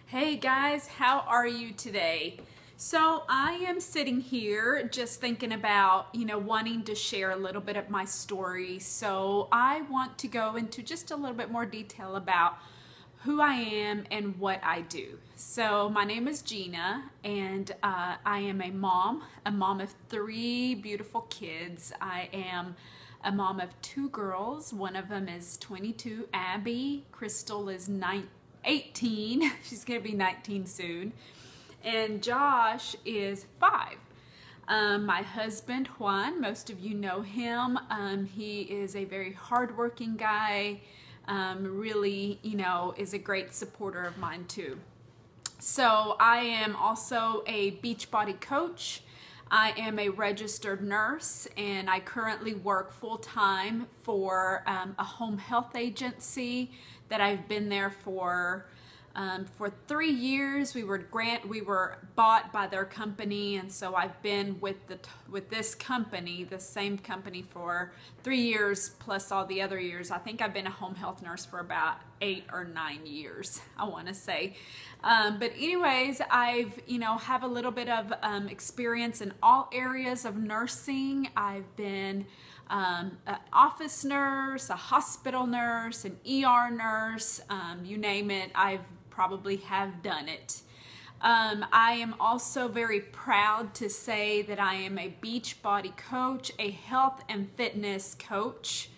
Hey guys, how are you today? So I am sitting here just thinking about, wanting to share a little bit of my story. So I want to go into just a little bit more detail about who I am and what I do. So my name is Gina, and I am a mom of three beautiful kids. I am a mom of two girls. One of them is 22, Abby. Crystal is 18. She's going to be 19 soon. And Josh is 5. My husband, Juan, most of you know him. He is a very hardworking guy. Really, is a great supporter of mine too. So I am also a Beachbody coach. I am a registered nurse, and I currently work full-time for a home health agency that I've been there for 3 years. We were bought by their company, and so I've been with this company, the same company, for 3 years plus all the other years. I think I've been a home health nurse for about 8 or 9 years, I want to say. But anyways, I've have a little bit of experience in all areas of nursing. I've been an office nurse, a hospital nurse, an ER nurse, you name it, I've probably have done it. I am also very proud to say that I am a Beachbody coach, a health and fitness coach.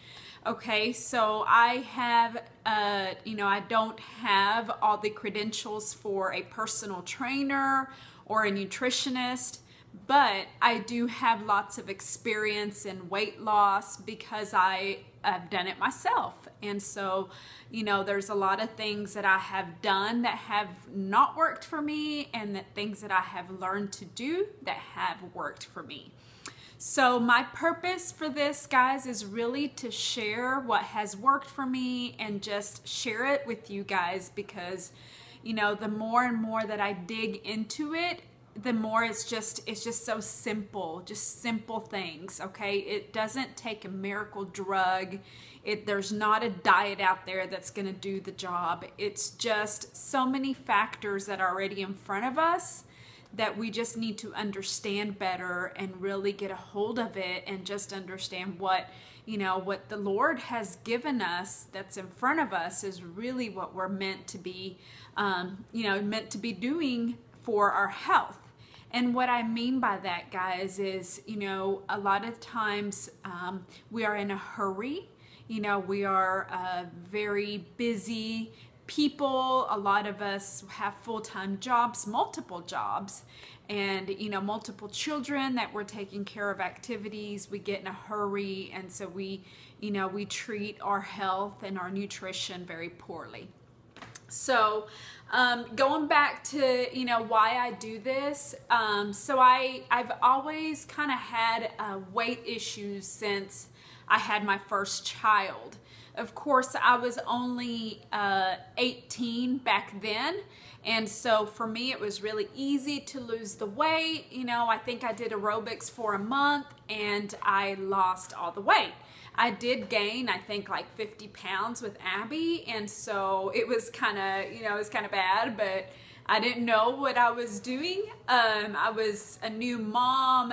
Okay, so I have, I don't have all the credentials for a personal trainer or a nutritionist, but I do have lots of experience in weight loss because I have done it myself. And so, there's a lot of things that I have done that have not worked for me, and that things that I have learned to do that have worked for me. So my purpose for this, guys, is really to share what has worked for me and just share it with you guys, because, the more and more that I dig into it, the more it's just so simple, just simple things. Okay, it doesn't take a miracle drug. There's not a diet out there that's going to do the job. It's just so many factors that are already in front of us that we just need to understand better and really get a hold of it, and just understand what the Lord has given us that's in front of us is really what we're meant to be, meant to be doing for our health. And what I mean by that, guys, is, a lot of times we are in a hurry. We are very busy people. A lot of us have full-time jobs, multiple jobs, and, multiple children that we're taking care of, activities. We get in a hurry, and so we treat our health and our nutrition very poorly. So going back to, why I do this, so I've always kind of had weight issues since I had my first child. Of course, I was only 18 back then, and so for me it was really easy to lose the weight. I think I did aerobics for a month and I lost all the weight. I did gain, I think, like 50 pounds with Abby, and so it was kind of, bad, but I didn't know what I was doing. I was a new mom,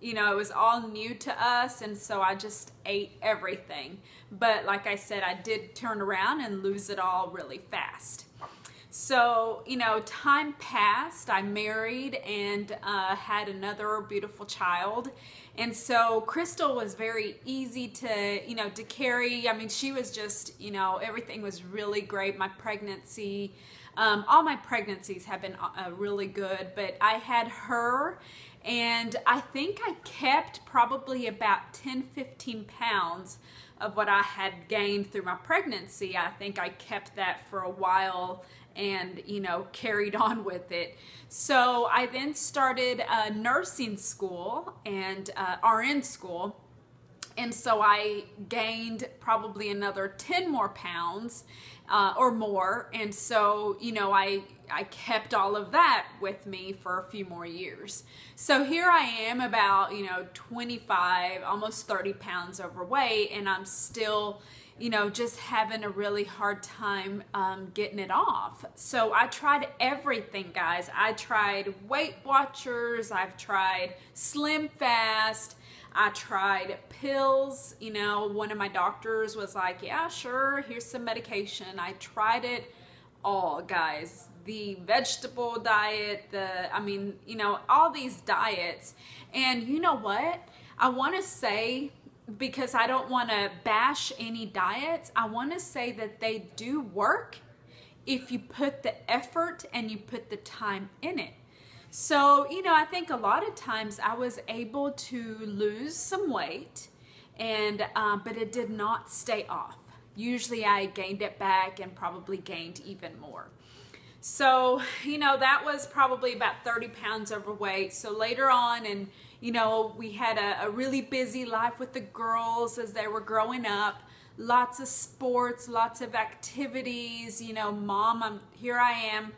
it was all new to us, and so I just ate everything. But like I said, I did turn around and lose it all really fast. So, time passed, I married and had another beautiful child. And so Crystal was very easy to, to carry. I mean, she was just, everything was really great. My pregnancy, all my pregnancies have been really good, but I had her, and I think I kept probably about 10-15 pounds of what I had gained through my pregnancy. I think I kept that for a while and, carried on with it. So I then started nursing school and RN school. And so I gained probably another 10 more pounds or more. And so, I kept all of that with me for a few more years. So here I am about, 25, almost 30 pounds overweight, and I'm still, just having a really hard time getting it off. So I tried everything, guys. I tried Weight Watchers, I've tried Slim Fast, I tried pills. One of my doctors was like, yeah, sure, here's some medication. I tried it all, guys. The vegetable diet, all these diets. And you know what? I want to say, because I don't want to bash any diets, I want to say that they do work if you put the effort and you put the time in it. So, I think a lot of times I was able to lose some weight, but it did not stay off. Usually I gained it back and probably gained even more. So, that was probably about 30 pounds overweight. So later on, and we had a really busy life with the girls as they were growing up. Lots of sports, lots of activities. Mom, here I am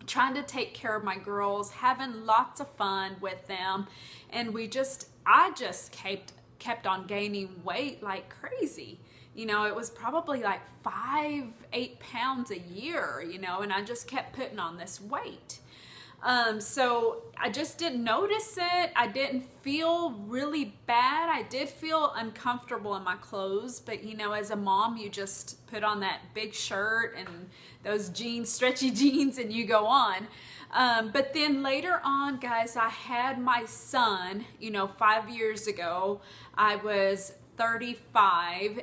trying to take care of my girls, having lots of fun with them. And I just kept on gaining weight like crazy. It was probably like 8 pounds a year, and I just kept putting on this weight. So I just didn't notice it. I didn't feel really bad. I did feel uncomfortable in my clothes, but as a mom, you just put on that big shirt and those jeans, stretchy jeans, and you go on. But then later on, guys, I had my son, 5 years ago. I was 35.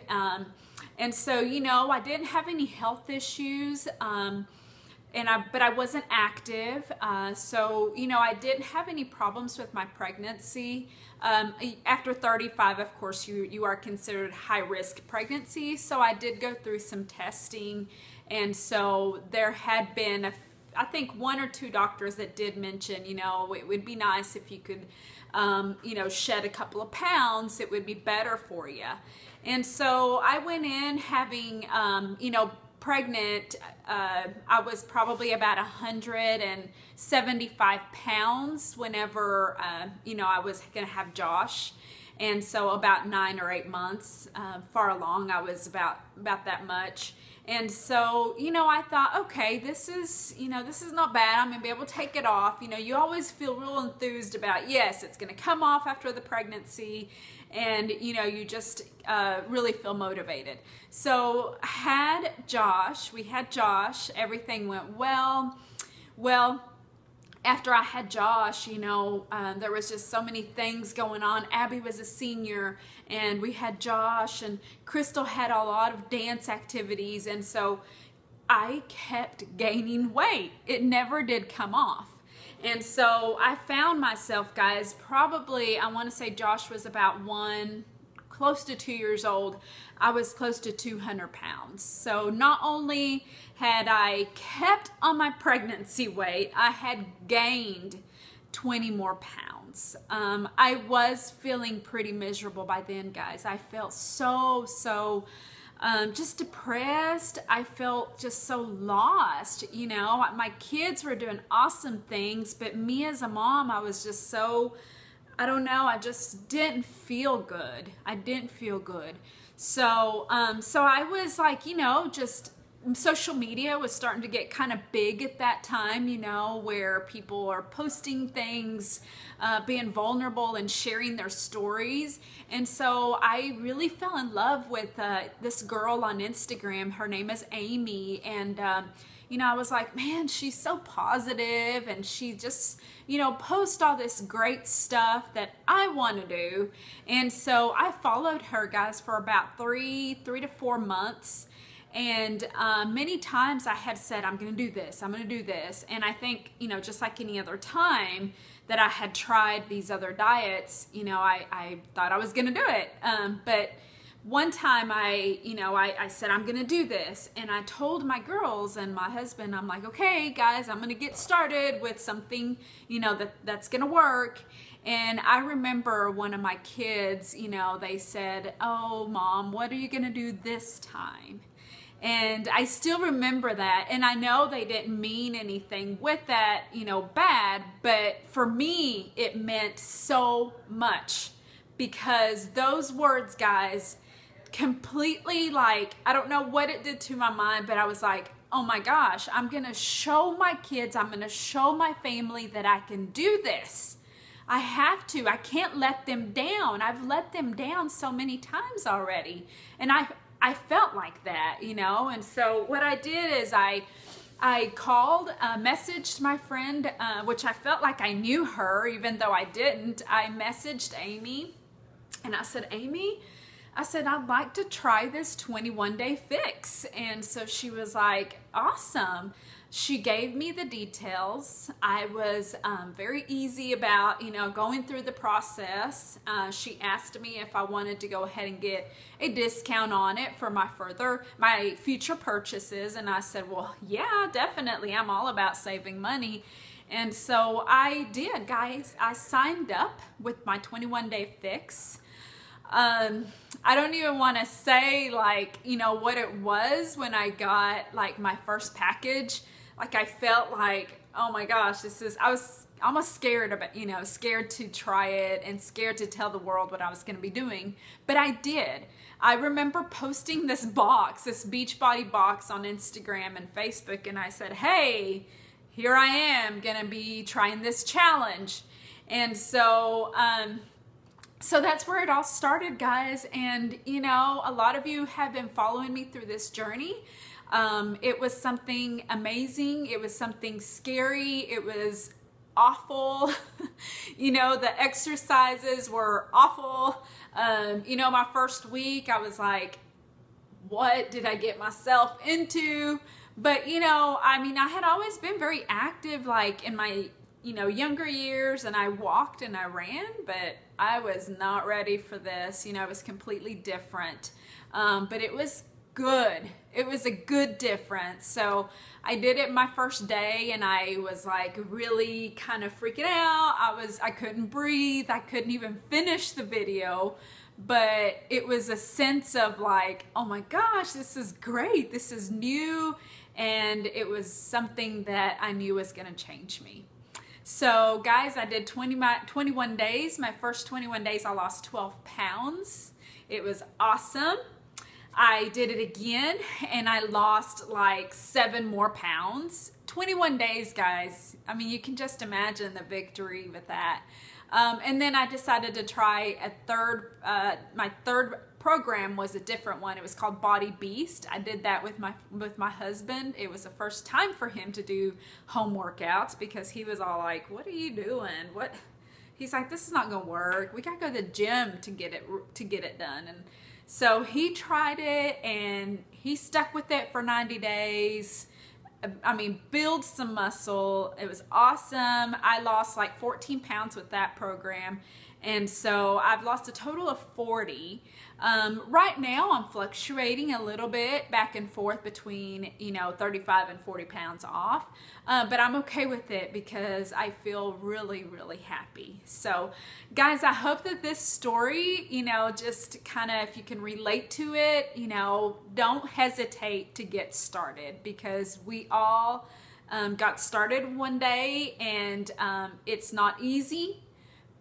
And so, I didn't have any health issues. But I wasn't active, so I didn't have any problems with my pregnancy. After 35, of course, you are considered high-risk pregnancy, so I did go through some testing, and so there had been, I think, 1 or 2 doctors that did mention, it would be nice if you could, shed a couple of pounds, it would be better for you. And so I went in having, pregnant. I was probably about 175 pounds whenever, I was going to have Josh. And so about 9 or 8 months far along, I was about that much. And so, I thought, okay, this is not bad. I'm going to be able to take it off. You always feel real enthused about, yes, it's going to come off after the pregnancy. And, you just really feel motivated. So we had Josh, everything went well. Well, after I had Josh, there was just so many things going on. Abby was a senior, and we had Josh, and Crystal had a lot of dance activities, and so I kept gaining weight. It never did come off. And so I found myself, guys, probably, I want to say Josh was about close to 2 years old. I was close to 200 pounds. So not only had I kept on my pregnancy weight, I had gained 20 more pounds. I was feeling pretty miserable by then, guys. I felt so just depressed. I felt just so lost. My kids were doing awesome things, but me as a mom, I was just so, I don't know, I just didn't feel good. I didn't feel good. So I was like, just social media was starting to get kind of big at that time, where people are posting things, being vulnerable and sharing their stories. And so I really fell in love with this girl on Instagram. Her name is Amy. And, I was like, man, she's so positive, and she just, posts all this great stuff that I want to do. And so I followed her, guys, for about 3 to 4 months. And many times I had said, I'm going to do this, I'm going to do this. And I think, just like any other time that I had tried these other diets, I thought I was going to do it. But one time I said, I'm going to do this. And I told my girls and my husband, I'm like, okay, guys, I'm going to get started with something, that's going to work. And I remember one of my kids, they said, oh, Mom, what are you going to do this time? And I still remember that, and I know they didn't mean anything with that, bad, but for me, it meant so much, because those words, guys, completely like, I don't know what it did to my mind, but I was like, oh my gosh, I'm going to show my kids, I'm going to show my family that I can do this. I have to. I can't let them down. I've let them down so many times already. And I felt like that, you know. And so what I did is I called, messaged my friend, which I felt like I knew her, even though I didn't. I messaged Amy and I said, Amy, I said, I'd like to try this 21-day fix. And so she was like, awesome. She gave me the details. I was very easy about, you know, going through the process. She asked me if I wanted to go ahead and get a discount on it for my future purchases. And I said, well, yeah, definitely. I'm all about saving money. And so I did, guys. I signed up with my 21-day fix. I don't even want to say like, you know, what it was when I got like my first package. Like I felt like, oh my gosh, I was almost scared about, you know, scared to try it and scared to tell the world what I was going to be doing. But I did. I remember posting this box, this Beachbody box on Instagram and Facebook. And I said, hey, here I am going to be trying this challenge. And so, so that's where it all started, guys. And, you know, a lot of you have been following me through this journey. It was something amazing. It was something scary. It was awful. You know, the exercises were awful. You know, my first week, I was like, what did I get myself into? But, you know, I mean, I had always been very active, like in my, you know, younger years, and I walked and I ran, but I was not ready for this. You know, it was completely different. But it was good. It was a good difference. So I did it my first day and I was like really kind of freaking out. I couldn't breathe. I couldn't even finish the video, but it was a sense of like, oh my gosh, this is great. This is new. And it was something that I knew was going to change me. So guys, I did 21 days. My first 21 days, I lost 12 pounds. It was awesome. I did it again and I lost like 7 more pounds. 21 days, guys. I mean, you can just imagine the victory with that. And then I decided to try my third program was a different one. It was called Body Beast. I did that with my husband. It was the first time for him to do home workouts because he was all like, what are you doing? What? He's like, this is not gonna work. We gotta go to the gym to get it done. And so he tried it and he stuck with it for 90 days. I mean, build some muscle. It was awesome. I lost like 14 pounds with that program. And so I've lost a total of 40. Right now I'm fluctuating a little bit back and forth between, you know, 35 and 40 pounds off. But I'm okay with it because I feel really, really happy. So guys, I hope that this story, you know, just kind of, if you can relate to it, you know, don't hesitate to get started because we all got started one day and it's not easy.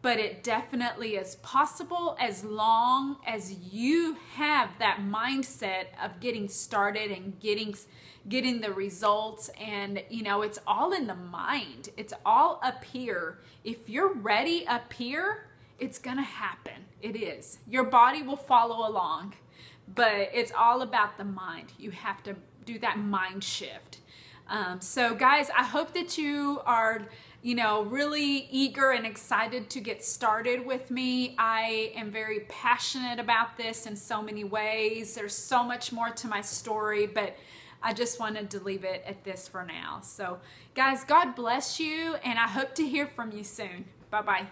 But it definitely is possible as long as you have that mindset of getting started and getting the results. And, you know, it's all in the mind. It's all up here. If you're ready up here, it's going to happen. It is. Your body will follow along. But it's all about the mind. You have to do that mind shift. So guys, I hope that you are, you know, really eager and excited to get started with me. I am very passionate about this in so many ways. There's so much more to my story, but I just wanted to leave it at this for now. So guys, God bless you, and I hope to hear from you soon. Bye-bye.